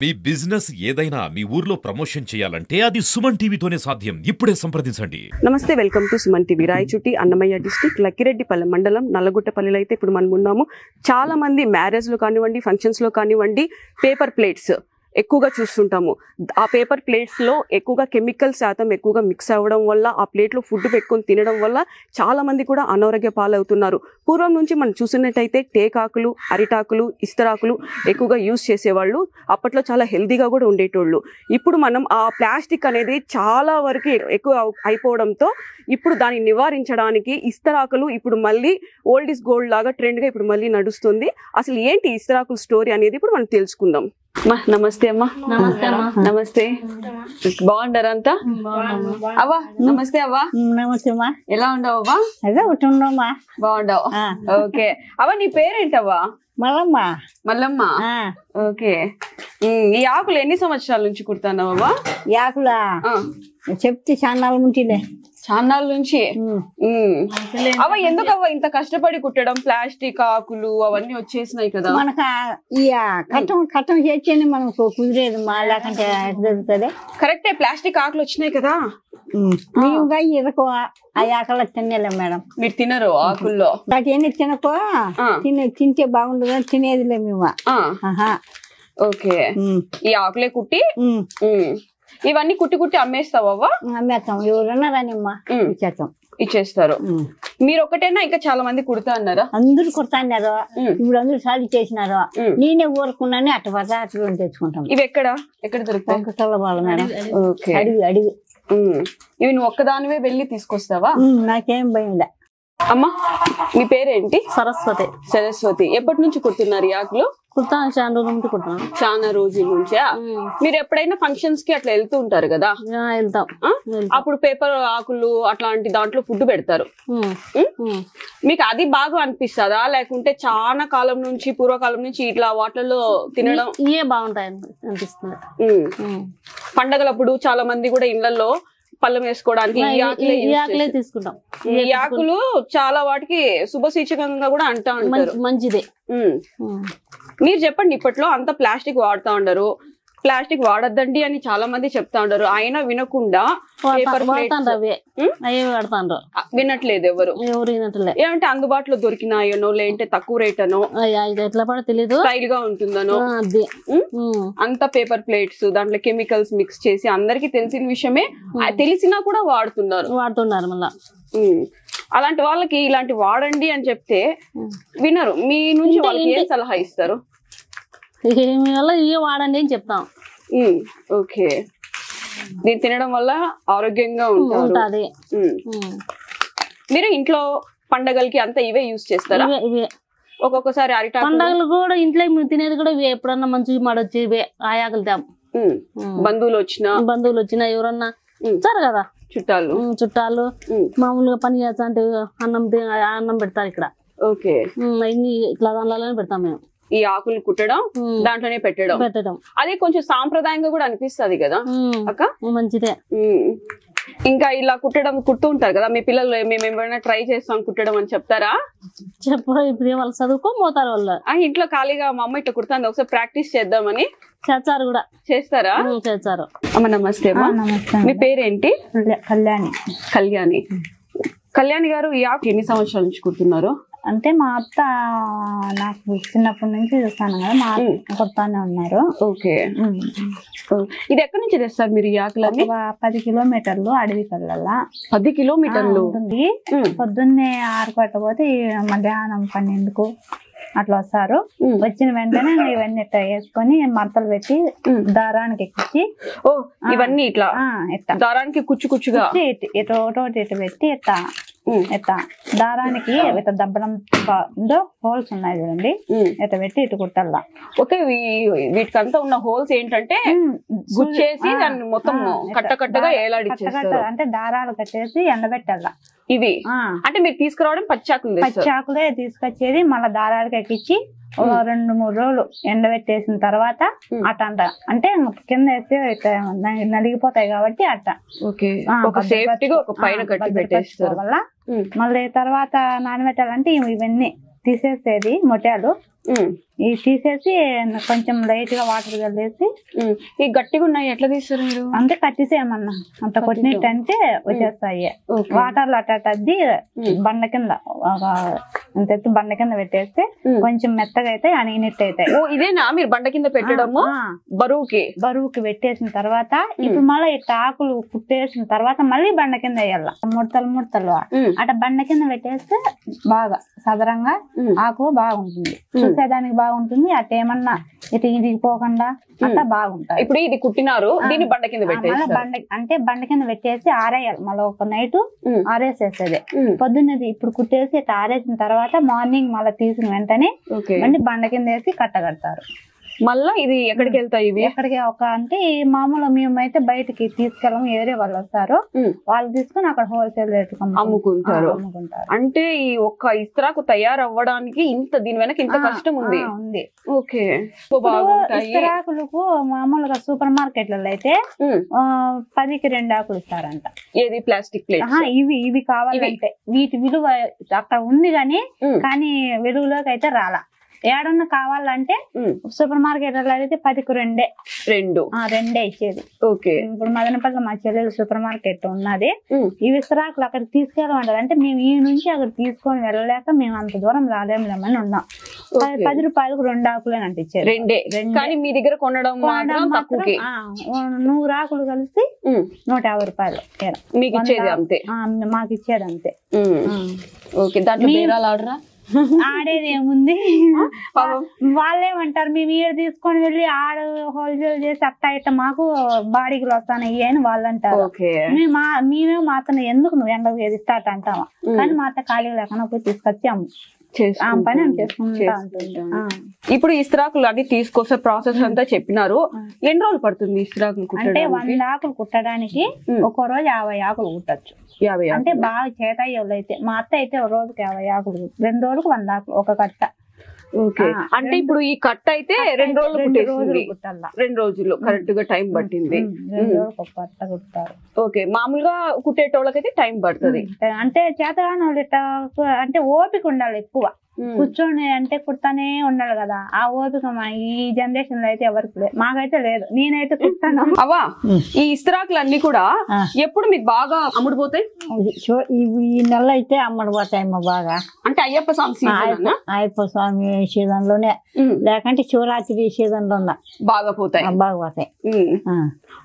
మీ business ఏదైనా మీ ఊర్లో promotion చేయాలంటే అది సుమన్ టీవీతోనే సాధ్యం. ఇప్పుడే సంప్రదించండి. నమస్తే, welcome to Suman TV. Rayachoti Annamayya district Lakkireddipalli మండలం నల్లగుట్టపల్లిలో అయితే ఇప్పుడు మనం ఉన్నాము. చాలా మంది మ్యారేజ్లో కానివ్వండి, ఫంక్షన్స్లో కానివ్వండి, పేపర్ ప్లేట్స్ ఎక్కువగా చూస్తుంటాము. ఆ పేపర్ ప్లేట్స్లో ఎక్కువగా కెమికల్ శాతం ఎక్కువగా మిక్స్ అవ్వడం వల్ల, ఆ ప్లేట్లో ఫుడ్ పెట్టుకొని తినడం వల్ల చాలా మంది కూడా అనారోగ్య పాలవుతున్నారు. పూర్వం నుంచి మనం చూసినట్టయితే టేకాకులు, అరిటాకులు, ఇస్తరాకులు ఎక్కువగా యూజ్ చేసేవాళ్ళు. అప్పట్లో చాలా హెల్తీగా కూడా ఉండేటోళ్ళు. ఇప్పుడు మనం ఆ ప్లాస్టిక్ అనేది చాలా వరకు ఎక్కువ అయిపోవడంతో ఇప్పుడు దాన్ని నివారించడానికి ఇస్తరాకులు ఇప్పుడు మళ్ళీ ఓల్డ్ ఇస్ గోల్డ్ లాగా ట్రెండ్గా ఇప్పుడు మళ్ళీ నడుస్తుంది. అసలు ఏంటి ఇస్తరాకుల స్టోరీ అనేది ఇప్పుడు మనం తెలుసుకుందాం. నమస్తే అమ్మా. నమస్తే, బాగుంటారా అంతా? అవ్వా నమస్తే. అవ్వా నమస్తే. ఎలా ఉండవు అవ్వా? అదే ఉంటుండమ్మా. బాగుండవు. ఓకే అవ్వ, నీ పేరేంటవ్వా? మల్లమ్మ. మల్లమ్మ. ఓకే, ఈ ఆకులు ఎన్ని సంవత్సరాల నుంచి కుడతానవ్వా? ఈ ఆకులా చెప్తే చాన్నాళ్ళ నుంచిలే. చాన్నాళ్ళ నుంచి. అవ్వ ఎందుకవ్వ ఇంత కష్టపడి కుట్టడం? ప్లాస్టిక్ ఆకులు అవన్నీ వచ్చేసినాయి కదా మనకు. ఈ కట్టం చేస్తేనే మనకు కుదిరేది, మా లేకంటే జరుగుతుంది. కరెక్టే, ప్లాస్టిక్ ఆకులు వచ్చినాయి కదా. మేము ఇరకు ఆ ఆకలి తినేలేం మేడం. మీరు తినరు ఆకుల్లో? వాటి తినకో తింటే బాగుండదు, తినేదిలే మేము. ఓకే, ఈ ఆకులే కుట్టి ఇవన్నీ కుట్టి కుట్టి అమ్మేస్తావా? అమ్మేస్తాం, ఎవరన్నా రానిమ్మా ఇచ్చేస్తాం. ఇచ్చేస్తారు. మీరు ఒకటేనా ఇంకా చాలా మంది కుడతా అన్నారా? అందరూ కుడతా అన్నారు. ఇప్పుడు అందరూ సాలి చేసినారు. నేనే ఊరుకున్నాను, అటు పడతా అటు తెచ్చుకుంటాం. ఇవి ఎక్కడ దొరుకుతాయి మేడం? ఓకే, అడిగి ఇవి నువ్వు ఒక్కదానివే వెళ్ళి తీసుకొస్తావా? నాకేం భయం లే. అమ్మా మీ పేరేంటి? సరస్వతి. సరస్వతి. ఎప్పటి నుంచి కుడుతున్నారు ఈ ఆకులు? కుడతాను, చాలా రోజుల నుంచి కుడతాను. చాలా రోజుల నుంచా? మీరు ఎప్పుడైనా ఫంక్షన్స్ కి అట్లా వెళ్తూ ఉంటారు కదా? వెళ్తాం. అప్పుడు పేపర్ ఆకులు అట్లాంటి దాంట్లో ఫుడ్ పెడతారు. మీకు అది బాగా అనిపిస్తుందా, లేకుంటే చాలా కాలం నుంచి పూర్వకాలం నుంచి ఇట్లా వాటిల్లో తినడం ఇవే బాగుంటాయి అనిపిస్తుంది? పండగలప్పుడు చాలా మంది కూడా ఇళ్లలో పళ్ళం వేసుకోవడానికి ఈ ఆకులే తీసుకుంటాం. ఈ ఆకులు చాలా వాటికి శుభసూచకంగా కూడా అంటా ఉంటారు. మంచిదే. మీరు చెప్పండి, ఇప్పట్లో అంతా ప్లాస్టిక్ వాడుతా ఉండరు, ప్లాస్టిక్ వాడద్దండి అని చాలా మంది చెప్తా ఉంటారు, అయినా వినకుండా వినట్లేదు ఎవరు. ఏమంటే అందుబాటులో దొరికినాయనో, లేదంటే తక్కువ రేట్ అనో, ఎట్లా పడో తెలియదు, స్టైల్ గా ఉంటుందనో అంత పేపర్ ప్లేట్స్ దాంట్లో కెమికల్స్ మిక్స్ చేసి అందరికి తెలిసిన విషయమే, తెలిసినా కూడా వాడుతున్నారు మళ్ళా. అలాంటి వాళ్ళకి ఇలాంటి వాడండి అని చెప్తే వినరు. మీ నుంచి వాళ్ళకి ఏం సలహా ఇస్తారు? ఇవి వాడండి అని చెప్తాం. ఓకే, దీన్ని తినడం వల్ల ఆరోగ్యంగా ఉంటుంది. మీరు ఇంట్లో పండగలకి అంతా ఇవే యూజ్ చేస్తారా? ఇవే. ఒక్కొక్కసారి అరిటాకు పండగలు కూడా ఇంట్లో తినేది కూడా ఇవే. ఎప్పుడన్నా మంచిగా మడొచ్చి ఇవే ఆయాకులు తేం. బంధువులు వచ్చినా ఎవరన్నా ఇచ్చారు కదా, చుట్టాలు మామూలుగా పని చేస్తా అంటే అన్నం పెడతారు ఇక్కడ. ఓకే, ఇట్లా దానిలోనే పెడతాం మేము. ఈ ఆకులు కుట్టడం, దాంట్లోనే పెట్టడం అది కొంచెం సాంప్రదాయంగా కూడా అనిపిస్తుంది కదా అక్క? మంచిదే. ఇంకా ఇలా కుడుతూ ఉంటారు కదా మీ పిల్లలు, మేము ఏమైనా ట్రై చేస్తాం కుట్టడం అని చెప్తారా? చెప్పరు. ఇప్పుడు వాళ్ళు చదువుకోపోతారు వాళ్ళు. ఇంట్లో ఖాళీగా మా అమ్మ ఇట్లా కుడుతుంది, ఒకసారి ప్రాక్టీస్ చేద్దామని చేస్తారు కూడా. చేస్తారా? చేస్తారు. అమ్మ నమస్తే. మీ పేరేంటి? కళ్యాణి. కళ్యాణి గారు, ఈ ఆకు ఎన్ని సంవత్సరాల నుంచి కుడుతున్నారు? అంటే మా అత్త నాకు చిన్నప్పటి నుంచి చూస్తాను కదా, మా అత్త కుడతానే ఉన్నారు. ఓకే, ఇది ఎక్కడి నుంచి తెస్తారు మీరు ఈ ఆకులని? 10 కిలోమీటర్లు అడవి కల్లా. 10 కిలోమీటర్లు ఉంటుంది. పొద్దున్నే 6 కొట్టపోతే మధ్యాహ్నం 12కు అట్లా వస్తారు. వచ్చిన వెంటనే ఇవన్నీ ఇట్లా వేసుకొని మడతలు పెట్టి దారానికి ఎక్కించి, ఇవన్నీ ఇట్లా దారానికి కుచ్చుగా ఇటు పెట్టి ఇట్లా దారానికి ఇట్లా దబ్బడం హోల్స్ ఉన్నాయి చూడండి, ఇట్లా పెట్టి ఇటు కుట్టాల. ఓకే, వీటికంతా ఉన్న హోల్స్ ఏంటంటే గుచ్చేసి దాన్ని మొత్తం కట్టగా ఏలాడిచ్చేస్తారు. అంటే దారాలు కట్టేసి ఎండబెట్టాల. ఇవి అంటే మీరు తీసుకురావడం పచ్చాకులే తీసుకొచ్చేది, మళ్ళీ దారాలకి ఎక్కించి 2-3 రోజులు ఎండబెట్టేసిన తర్వాత అట్ట అంటే కింద వేస్తే నలిగిపోతాయి కాబట్టి అట్ట. వల్ల మళ్ళీ తర్వాత నానబెట్టాలంటే ఇవన్నీ తీసేసేది మొట్టాలు, ఇవి తీసేసి కొంచెం లైట్ గా వాటర్ కలిపేసి ఈ గట్టిగా ఉన్నాయి ఎట్లా తీస్తారు మీరు? అంతే కట్టేసేయమన్నా, అంత కొట్టినట్టు అంటే వచ్చేస్తాయి. వాటర్ లో అట్టాది బండ కింద అంత ఎత్తు బండ కింద పెట్టేస్తే కొంచెం మెత్తగా అయితే అణిగినట్టు అయితే. ఇదేనా మీరు బండ కింద పెట్టడము? బరువుకి పెట్టేసిన తర్వాత ఇప్పుడు మళ్ళీ ఇట్లా ఆకులు కుట్టేసిన తర్వాత మళ్ళీ బండ కింద వేయాల, ముడతలు అట్లా బండ కింద పెట్టేస్తే బాగా సదరంగా ఆకు బాగుంటుంది, చూసేదానికి బాగుంటుంది. అట్లా ఏమన్నా ఇటు ఇరిగిపోకుండా అట్లా బాగుంటాయి. ఇప్పుడు ఇది కుట్టినారు, దీన్ని బండ కింద పెట్టేసి బండ కింద పెట్టేసి ఆరేయాలి. మళ్ళీ ఒక నైట్ ఆరేసేసేది, పొద్దున్నది ఇప్పుడు కుట్టేసి ఇట్లా ఆరేసిన తర్వాత మార్నింగ్ మళ్ళీ తీసిన వెంటనే మళ్ళీ బండ కింద వేసి కట్టగడతారు. మళ్ళా ఇది ఎక్కడికి వెళ్తాయి? ఇవి ఎక్కడికి అంటే మామూలు మేమైతే బయటికి తీసుకెళ్ళము, ఏరే వాళ్ళు వస్తారు, వాళ్ళు తీసుకుని అక్కడ హోల్సేల్ రేట్ అమ్ముకుంటారు. అంటే ఈ ఒక్క ఇస్త్రాకు తయారవ్వడానికి ఇంత దీని వెనక ఇంత కష్టం ఉంది. ఓకే, ఇస్త్రాకులకు మామూలుగా సూపర్ మార్కెట్లలో అయితే 10కి 2 ఆకులు ఇస్తారంట. ఏది ప్లాస్టిక్ ప్లేట్? ఇవి కావాలంటే వీటి విలువ అక్కడ ఉంది కానీ వెలుగులోకి అయితే రాలా. ఏడన్నా కావాలంటే సూపర్ మార్కెట్ అయితే 10కి 2 ఇచ్చేది. ఓకే, ఇప్పుడు మదనపల్లి మా చెల్లెలు సూపర్ మార్కెట్ ఉన్నది, ఈ విస్తరాకులు అక్కడికి తీసుకెళ్ళమంటారు. అంటే మేము ఈ నుంచి అక్కడ తీసుకొని వెళ్ళలేక మేము అంత దూరం రాలేమని ఉన్నాం. 10 రూపాయలకు 2 ఆకులేనంటే ఇచ్చేది. కానీ మీ దగ్గర కొనడం 100 ఆకులు కలిసి 150 రూపాయలు మీకు ఇచ్చేది అంతే. మాకు ఇచ్చేది అంతే. ఓకే, దాంట్లో ఆడేది ఏముంది, వాళ్ళేమంటారు మేము ఈడ తీసుకొని వెళ్ళి ఆడ హోల్సేల్ చేసి అట్టా ఇట్ట మాకు బాడీకి వస్తాయి అని వాళ్ళు అంటారు. మేమే మాత్రం ఎందుకు నువ్వు ఎండకు ఇస్తాట అంటామా, కానీ మా అత్త ఖాళీ లేకుండా పోయి తీసుకొచ్చాము. ఇప్పుడు ఇస్త్రాకులు అన్ని తీసుకొస్తే ప్రాసెస్ అంతా చెప్పినారు. ఎన్ని రోజులు పడుతుంది ఇస్త్రాకులు? అంటే 100 ఆకులు కుట్టడానికి ఒక్కో రోజు 50 ఆకులు కుట్టచ్చు. అంటే బాగా చేతయ్యోళ్ళు అయితే మా అత్త అయితే రోజుకి 50 ఆకులు, 2 రోజులకు 100 ఆకులు ఒక కట్ట. అంటే ఇప్పుడు ఈ కట్ట అయితే 2 రోజులు కుట్టాల. 2 రోజులు కరెక్ట్ గా టైం పట్టింది. 2 రోజులకు ఒక కట్ట కుట్టారు. ఓకే, మామూలుగా కుట్టేటోళ్ళకైతే టైం పడుతుంది. అంటే చేతగాని వాళ్ళు అంటే ఓపిక ఉండాలి ఎక్కువ, కూర్చొని అంటే కుడతానే ఉండాలి కదా. ఆ ఓపిక ఈ జనరేషన్ లో అయితే ఎవరికి లేదు, మాకైతే లేదు. నేనైతే కుట్టాను. అవా ఈ ఇస్త్రాకులు అన్ని కూడా ఎప్పుడు మీకు బాగా అమ్ముడుపోతాయి? ఈ నెల అయితే అమ్ముడుపోతాయి బాగా. అంటే అయ్యప్ప స్వామి సీజన్ లోనే, లేకంటే శివరాత్రి సీజన్ లో బాగా పోతాయి.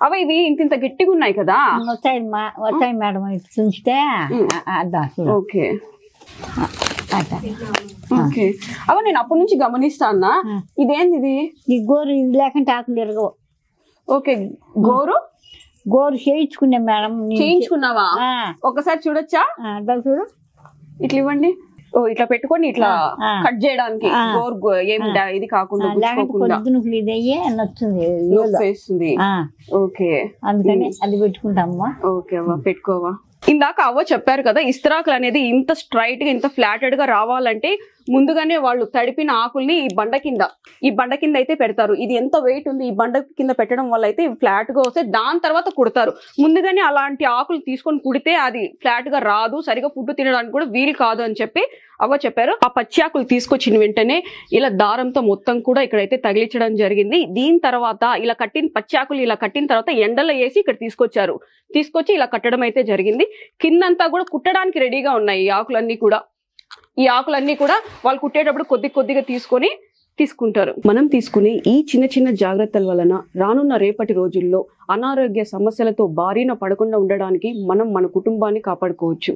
అవి ఇవి ఇంత గట్టిగా ఉన్నాయి కదా? వచ్చాయి మేడం, చూస్తే. ఓకే ఓకే, అవ నేను అప్పటి నుంచి గమనిస్తా అన్నా. ఇదేంది ఇది? ఈ గోరు లేకంటే ఆకులు ఎరగవు. ఓకే, గోరు చేయించుకున్నా మేడం. చేయించుకున్నావా? ఒకసారి చూడొచ్చా? చూడు, ఇట్లా ఇవ్వండి. ఓ ఇట్లా పెట్టుకొని ఇట్లా కట్ చేయడానికి గోరు ఏమి ఇది కాకుండా నచ్చుంది. ఓకే, అందుకని అది పెట్టుకుంటామా. ఓకే అవ్వ, పెట్టుకోవా. ఇందాక అవ్వ చెప్పారు కదా, ఇస్త్రాకులు అనేది ఇంత స్ట్రైట్ గా ఇంత ఫ్లాటెడ్ గా రావాలంటే ముందుగానే వాళ్ళు తడిపిన ఆకుల్ని ఈ బండ కింద అయితే పెడతారు. ఇది ఎంత వెయిట్ ఉంది, ఈ బండ కింద పెట్టడం వల్ల అయితే ఫ్లాట్ గా వస్తే దాని తర్వాత కుడతారు. ముందుగానే అలాంటి ఆకులు తీసుకొని కుడితే అది ఫ్లాట్ గా రాదు, సరిగా ఫుడ్ తినడానికి కూడా వీలు కాదు అని చెప్పి అవ్వ చెప్పారు. ఆ పచ్చి ఆకులు తీసుకొచ్చిన వెంటనే ఇలా దారంతో మొత్తం కూడా ఇక్కడైతే తగిలించడం జరిగింది. దీని తర్వాత ఇలా కట్టిన పచ్చి ఆకులు ఇలా కట్టిన తర్వాత ఎండలో వేసి ఇక్కడ తీసుకొచ్చి ఇలా కట్టడం అయితే జరిగింది. కిందంతా కూడా కుట్టడానికి రెడీగా ఉన్నాయి ఈ ఆకులన్నీ కూడా. ఈ ఆకులన్నీ కూడా వాళ్ళు కుట్టేటప్పుడు కొద్దిగా తీసుకుంటారు. మనం తీసుకునే ఈ చిన్న జాగ్రత్తల వలన రానున్న రేపటి రోజుల్లో అనారోగ్య సమస్యలతో బారిన పడకుండా ఉండడానికి మనం మన కుటుంబాన్ని కాపాడుకోవచ్చు.